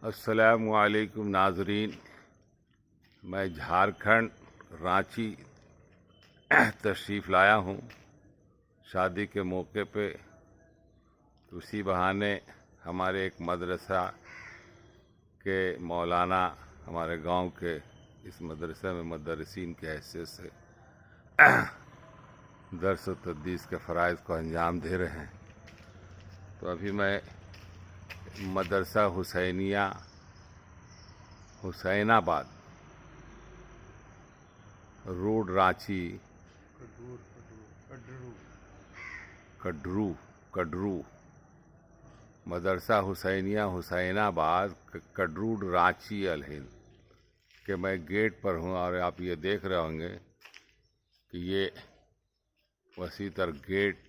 अस्सलामुअलैकुम नाज़रीन। मैं झारखंड रांची तशरीफ़ लाया हूँ शादी के मौके पे। उसी बहाने हमारे एक मदरसा के मौलाना हमारे गांव के इस मदरसे में मदरसीन के हैसियत से दर्स व तदरीस के फ़राइज़ को अंजाम दे रहे हैं। तो अभी मैं मदरसा हुसैनिया हुसैनाबाद रोड रांची कड्रू मदरसा हुसैनिया हुसैनाबाद कड्रू रांची अल हिंद के मैं गेट पर हूँ। और आप ये देख रहे होंगे कि ये वसी तर गेट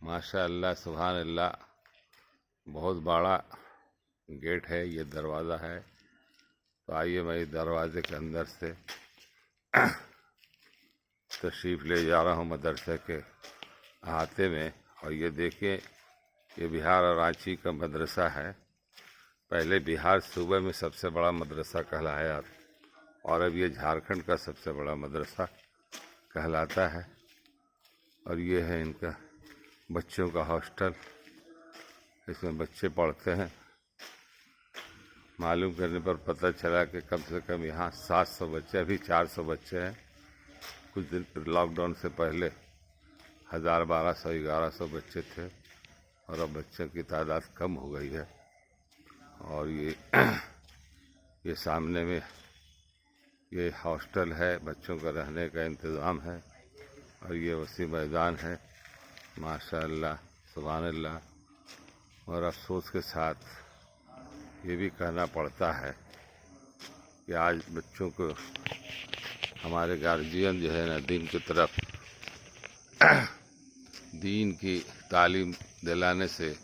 माशाअल्लाह सुभान अल्लाह बहुत बड़ा गेट है। ये दरवाज़ा है। तो आइए मैं इस दरवाज़े के अंदर से तशरीफ़ ले जा रहा हूँ मदरसे के अहाते में। और ये देखिए, ये बिहार और रांची का मदरसा है। पहले बिहार सूबे में सबसे बड़ा मदरसा कहलाया और अब ये झारखंड का सबसे बड़ा मदरसा कहलाता है। और ये है इनका बच्चों का हॉस्टल, इसमें बच्चे पढ़ते हैं। मालूम करने पर पता चला कि कम से कम यहाँ 700 बच्चे, अभी 400 बच्चे हैं। कुछ दिन लॉकडाउन से पहले 1000, 1200, 1100 बच्चे थे और अब बच्चों की तादाद कम हो गई है। और ये सामने में ये हॉस्टल है, बच्चों का रहने का इंतज़ाम है। और ये वसी मैदान है माशाअल्लाह सुभान अल्लाह। और अफसोस के साथ ये भी कहना पड़ता है कि आज बच्चों को हमारे गार्जियन जो है ना दीन की तरफ दीन की तालीम दिलाने से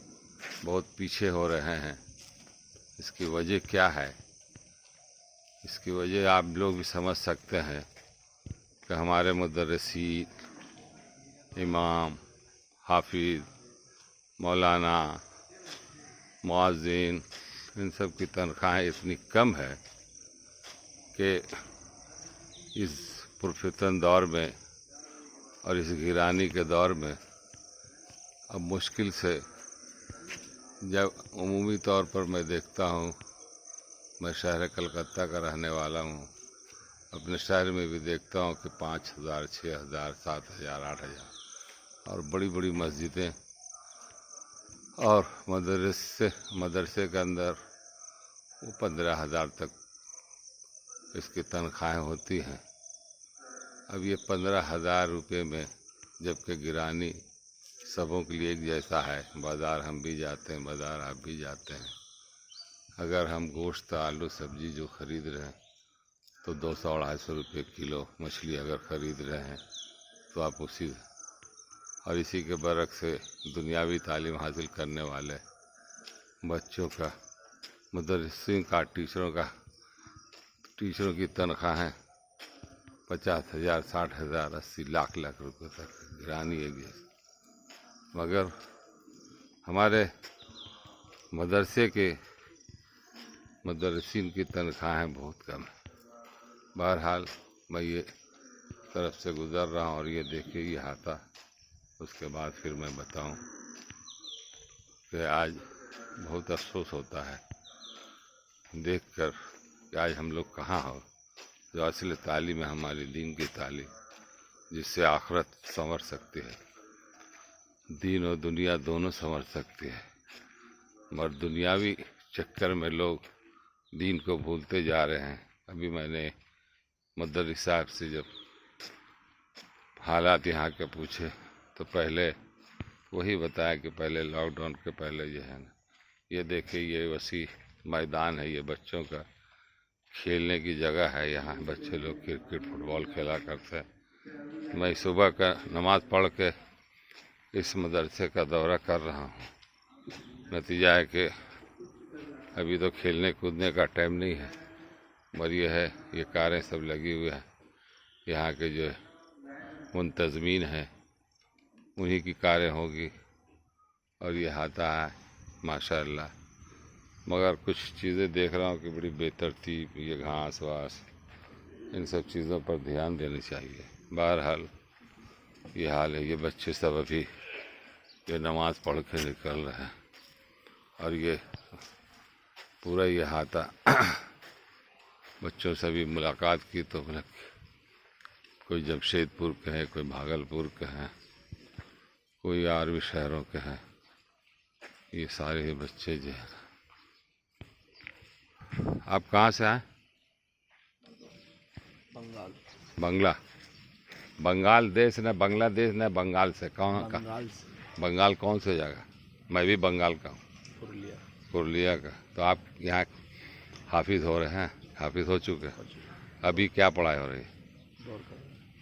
बहुत पीछे हो रहे हैं। इसकी वजह क्या है? इसकी वजह आप लोग भी समझ सकते हैं कि हमारे मुदर्रिसीन, इमाम, हाफिज़, मौलाना, मुअज्जिन, इन सब की तनख्वाहें इतनी कम है कि इस पुरफितन दौर में और इस गिरानी के दौर में अब मुश्किल से, जब उमूमी तौर पर मैं देखता हूँ, मैं शहर कलकत्ता का रहने वाला हूँ, अपने शहर में भी देखता हूँ कि 5000, 6000, 7000, 8000 और बड़ी बड़ी मस्जिदें और मदरसे के अंदर वो 15,000 तक इसकी तनख्वाहें होती हैं। अब ये 15,000 रुपये में, जबकि गिरानी सबों के लिए एक जैसा है। बाज़ार हम भी जाते हैं, बाज़ार आप भी जाते हैं। अगर हम गोश्त, आलू, सब्जी जो ख़रीद रहे हैं तो 200-250 रुपये किलो। मछली अगर ख़रीद रहे हैं तो आप उसी और इसी के बरक से दुनियावी तालीम हासिल करने वाले बच्चों का, मुदर्रिसीन का, टीचरों की तनख्वाहें 50,000, 60,000, 80 लाख रुपए तक गिरानी है। मगर हमारे मदरसे के मुदर्रिसीन की तनख्वाहें बहुत कम है। बहरहाल मैं ये तरफ से गुज़र रहा हूँ और ये देखिए ये हाथा। उसके बाद फिर मैं बताऊं कि आज बहुत अफसोस होता है देखकर कि आज हम लोग कहाँ हो। जो असल तालीम है हमारी दीन की तालीम, जिससे आखिरत संवर सकती है, दीन और दुनिया दोनों संवर सकती है। मगर दुनियावी चक्कर में लोग दीन को भूलते जा रहे हैं। अभी मैंने मदरस साहब से जब हालात यहाँ के पूछे तो पहले वही बताया कि पहले लॉकडाउन के पहले जो है ना, ये देखिए ये वसी मैदान है, ये बच्चों का खेलने की जगह है। यहाँ बच्चे लोग क्रिकेट, फुटबॉल खेला करते हैं। मैं सुबह का नमाज़ पढ़ के इस मदरसे का दौरा कर रहा हूँ। नतीजा है कि अभी तो खेलने कूदने का टाइम नहीं है, मगर ये है, ये कारें सब लगी हुई हैं। यहाँ के जो मुंतज़मीन हैं उन्हीं की कारें होगी। और ये हाथा है माशाअल्लाह मगर कुछ चीज़ें देख रहा हूँ कि बड़ी बेतरतीब, ये घास वास, इन सब चीज़ों पर ध्यान देनी चाहिए। बहरहाल ये हाल है। ये बच्चे सब अभी ये नमाज़ पढ़ के निकल रहे हैं और ये पूरा ये हाथा बच्चों से भी मुलाकात की तो कोई जमशेदपुर के हैं, कोई भागलपुर के हैं, कोई और भी शहरों के हैं। ये सारे ही बच्चे जो हैं। आप कहाँ से आए? बंगाल। बंगला बंगाल देश न बांग्लादेश न बंगाल से कौन का? बंगाल से। बंगाल कौन से जगह? मैं भी बंगाल का हूँ, पुरुलिया। पुरुलिया का। तो आप यहाँ हाफिज हो रहे हैं? हाफिज हो चुके हैं। अभी क्या पढ़ाई हो रही है?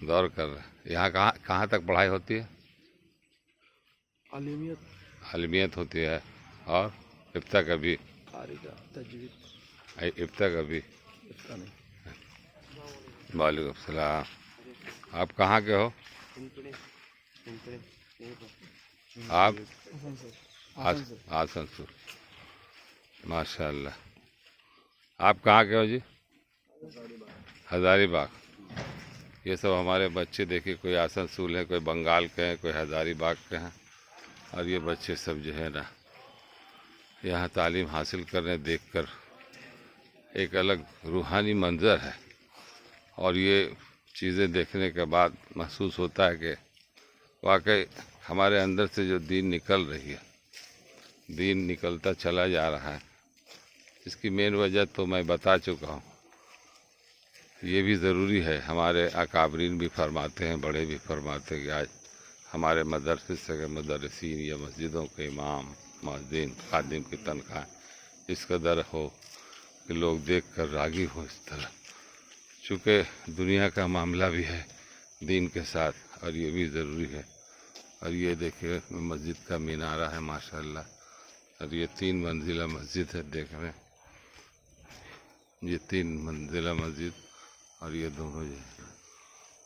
दौर कर रहे हैं। यहाँ कहाँ तक पढ़ाई होती है? आलिमियत होती है। और इफ्ता का भी? इफ्ता का भी? वालेकुम सलाम। आप कहाँ के हो? आप आसनसोल। माशाल्लाह। आप कहाँ के हो जी? हज़ारीबाग। ये सब हमारे बच्चे देखिए, कोई आसनसोल है, कोई बंगाल के हैं, कोई हज़ारीबाग के हैं। और ये बच्चे सब जो है ना यहाँ तालीम हासिल करने देखकर एक अलग रूहानी मंज़र है। और ये चीज़ें देखने के बाद महसूस होता है कि वाकई हमारे अंदर से जो दीन निकल रही है, दीन निकलता चला जा रहा है। इसकी मेन वजह तो मैं बता चुका हूँ। ये भी ज़रूरी है। हमारे अकाबरीन भी फरमाते हैं, बड़े भी फरमाते हैं कि आज हमारे मदरसे के मदरसीन या मस्जिदों के इमाम, मुअज्जिन, खादिम की तनख्वाह इस कदर हो कि लोग देख कर रागी हो इस तरह। चूँकि दुनिया का मामला भी है दीन के साथ, और ये भी ज़रूरी है। और ये देखिए मस्जिद का मीनारा है माशाल्लाह। और ये 3 मंजिला मस्जिद है। देख रहे हैं ये 3 मंजिला मस्जिद, और ये दोनों जो,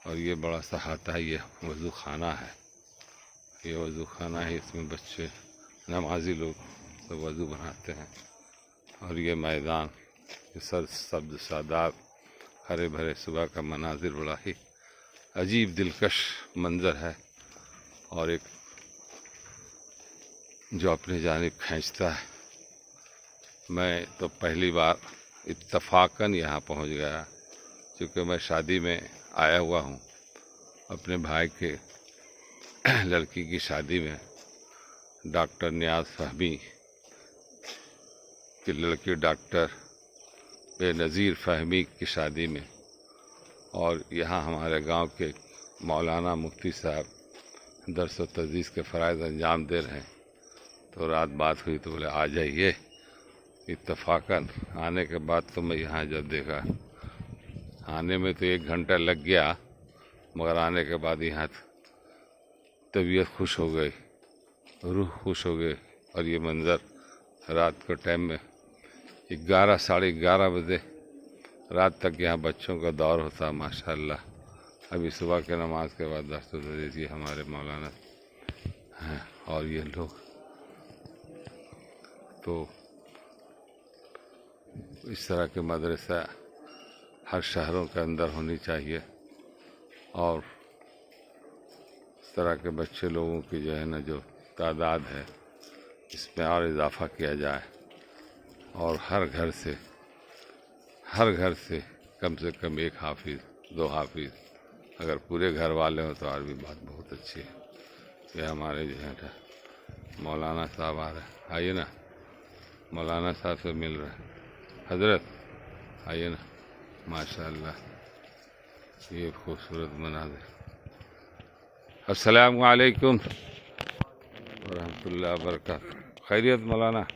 और ये बड़ा सा हाथा, ये वज़ू खाना है। ये वज़ू खाना है, इसमें बच्चे नमाजी लोग तो वज़ू बनाते हैं। और ये मैदान, ये सब्ज़ शादाब हरे भरे सुबह का मनाजिर बड़ा ही अजीब दिलकश मंज़र है। और एक जो अपनी जानिब खींचता है। मैं तो पहली बार इत्तफ़ाक़न यहाँ पहुँच गया, क्योंकि मैं शादी में आया हुआ हूँ। अपने भाई के लड़की की शादी में डॉक्टर नियाज़ फ़हमी की लड़की डॉक्टर बेनज़ीर फ़हमी की शादी में, और यहाँ हमारे गांव के मौलाना मुफ्ती साहब दर्स व तदरीस के फ़राइज़ अंजाम दे रहे हैं। तो रात बात हुई तो बोले आ जाइए। इत्तफ़ाक़न आने के बाद तो मैं यहाँ जब देखा, आने में तो 1 घंटा लग गया, मगर आने के बाद यहाँ तबीयत खुश हो गई, रूह खुश हो गई। और ये मंज़र रात के टाइम में 11 साढ़े 11 बजे रात तक यहाँ बच्चों का दौर होता है माशाल्लाह। अभी सुबह के नमाज के बाद दर्स व तदरीस ये हमारे मौलाना हैं। और ये लोग तो इस तरह के मदरसा हर शहरों के अंदर होनी चाहिए। और इस तरह के बच्चे लोगों की जो है ना जो तादाद है, इसमें और इजाफ़ा किया जाए। और हर घर से कम से कम 1 हाफिज़ 2 हाफिज़ अगर पूरे घर वाले हों तो और भी बात बहुत अच्छी है। ये हमारे जो है ना मौलाना साहब आ रहे हैं, आइए ना, मौलाना साहब से मिल रहे हैं। हज़रत आइए ना, माशाअल्लाह ये खूबसूरत मनाज़िर। अस्सलामु अलैकुम व रहमतुल्लाहि व बरकातहू। खैरियत मौलाना?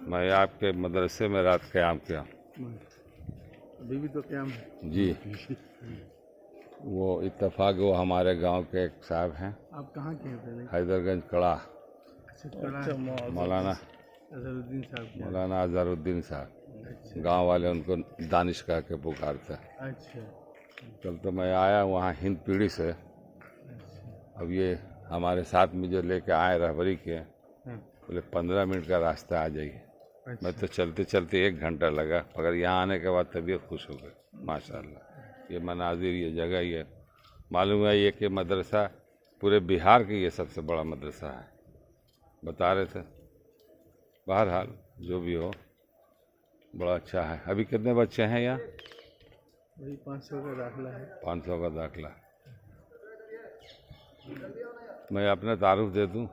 मैं आपके मदरसे में रात क़याम किया। अभी भी तो क़याम है जी। वो इत्तफ़ाक़ वो हमारे गांव के एक साहब हैं। आप कहाँ के हैं पहले? हैदरगंज कड़ा। मौलाना अज़हरुद्दीन साहब। मौलाना अज़हरुद्दीन साहब। गांव वाले उनको दानिश कह के पुकारते हैं। अच्छा। कल तो मैं आया वहाँ हिंद पीढ़ी से। अब ये हमारे साथ में जो लेके आए रहबरी के, बोले 15 मिनट का रास्ता आ जाइए। अच्छा। मैं तो चलते चलते 1 घंटा लगा, मगर यहाँ आने के बाद तबीयत खुश हो गई माशाल्लाह। ये मनाजिर, ये जगह, ये मालूम है ये कि मदरसा पूरे बिहार की ये सबसे बड़ा मदरसा है, बता रहे थे। बहरहाल जो भी हो, बड़ा अच्छा है। अभी कितने बच्चे हैं यहाँ? वही 500 का दाखिला है। 500 का दाखिला। मैं अपना तारुफ दे दूँ।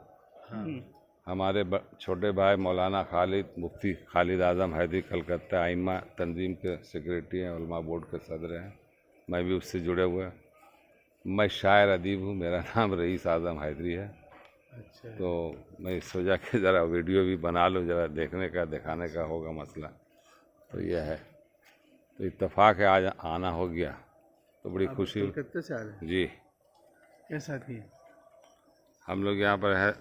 हमारे छोटे भाई मौलाना खालिद, मुफ्ती खालिद आज़म हैदरी कलकत्ता आइमा तंजीम के सेक्रेटरी हैं, उलमा बोर्ड के सदर हैं। मैं भी उससे जुड़े हुए हैं। मैं शायर अदीब हूँ, मेरा नाम रईस आज़म हैदरी है। अच्छा। तो मैं सोचा कि ज़रा वीडियो भी बना लूँ, ज़रा देखने का दिखाने का होगा मसला। तो यह है, तो इत्तेफाक है आज आना हो गया, तो बड़ी आप खुशी। कलकत्ते से आ रहे हैं? जी, क्या साथी है? हम लोग यहाँ पर है